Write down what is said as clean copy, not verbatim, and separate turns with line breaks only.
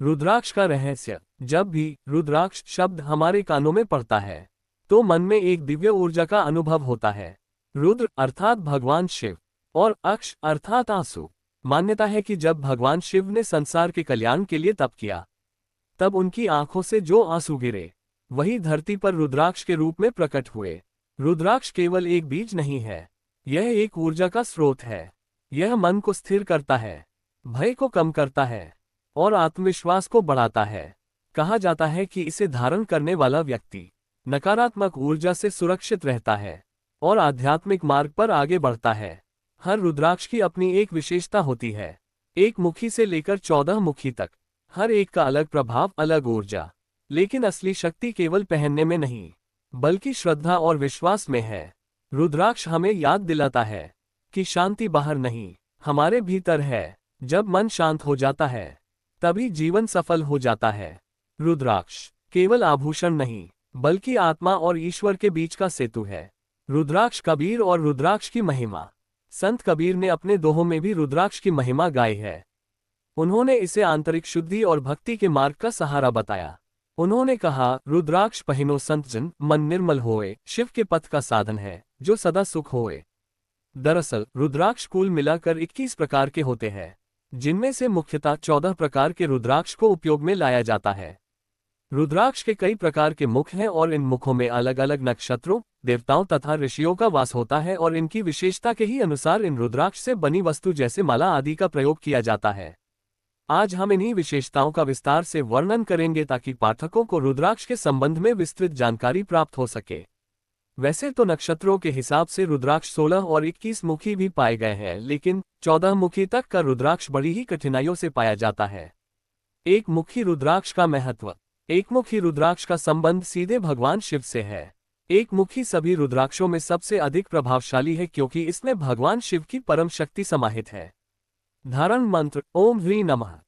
रुद्राक्ष का रहस्य। जब भी रुद्राक्ष शब्द हमारे कानों में पड़ता है तो मन में एक दिव्य ऊर्जा का अनुभव होता है। रुद्र अर्थात भगवान शिव और अक्ष अर्थात आंसू। मान्यता है कि जब भगवान शिव ने संसार के कल्याण के लिए तप किया तब उनकी आंखों से जो आंसू गिरे वही धरती पर रुद्राक्ष के रूप में प्रकट हुए। रुद्राक्ष केवल एक बीज नहीं है, यह एक ऊर्जा का स्रोत है। यह मन को स्थिर करता है, भय को कम करता है और आत्मविश्वास को बढ़ाता है। कहा जाता है कि इसे धारण करने वाला व्यक्ति नकारात्मक ऊर्जा से सुरक्षित रहता है और आध्यात्मिक मार्ग पर आगे बढ़ता है। हर रुद्राक्ष की अपनी एक विशेषता होती है, एक मुखी से लेकर 14 मुखी तक। हर एक का अलग प्रभाव, अलग ऊर्जा। लेकिन असली शक्ति केवल पहनने में नहीं बल्कि श्रद्धा और विश्वास में है। रुद्राक्ष हमें याद दिलाता है कि शांति बाहर नहीं, हमारे भीतर है। जब मन शांत हो जाता है तभी जीवन सफल हो जाता है। रुद्राक्ष केवल आभूषण नहीं बल्कि आत्मा और ईश्वर के बीच का सेतु है। रुद्राक्ष कबीर और रुद्राक्ष की महिमा। संत कबीर ने अपने दोहों में भी रुद्राक्ष की महिमा गाई है। उन्होंने इसे आंतरिक शुद्धि और भक्ति के मार्ग का सहारा बताया। उन्होंने कहा, रुद्राक्ष पहिनो संत जन, मन निर्मल होए, शिव के पथ का साधन है जो सदा सुख होए। दरअसल रुद्राक्ष कुल मिलाकर 21 प्रकार के होते हैं, जिनमें से मुख्यतः 14 प्रकार के रुद्राक्ष को उपयोग में लाया जाता है। रुद्राक्ष के कई प्रकार के मुख हैं और इन मुखों में अलग अलग नक्षत्रों, देवताओं तथा ऋषियों का वास होता है और इनकी विशेषता के ही अनुसार इन रुद्राक्ष से बनी वस्तु जैसे माला आदि का प्रयोग किया जाता है। आज हम इन्हीं विशेषताओं का विस्तार से वर्णन करेंगे ताकि पाठकों को रुद्राक्ष के संबंध में विस्तृत जानकारी प्राप्त हो सके। वैसे तो नक्षत्रों के हिसाब से रुद्राक्ष 16 और 21 मुखी भी पाए गए हैं, लेकिन 14 मुखी तक का रुद्राक्ष बड़ी ही कठिनाइयों से पाया जाता है। एक मुखी रुद्राक्ष का महत्व। एक मुखी रुद्राक्ष का संबंध सीधे भगवान शिव से है। एक मुखी सभी रुद्राक्षों में सबसे अधिक प्रभावशाली है क्योंकि इसमें भगवान शिव की परम शक्ति समाहित है। धारण मंत्र, ओम ह्रीं नमः।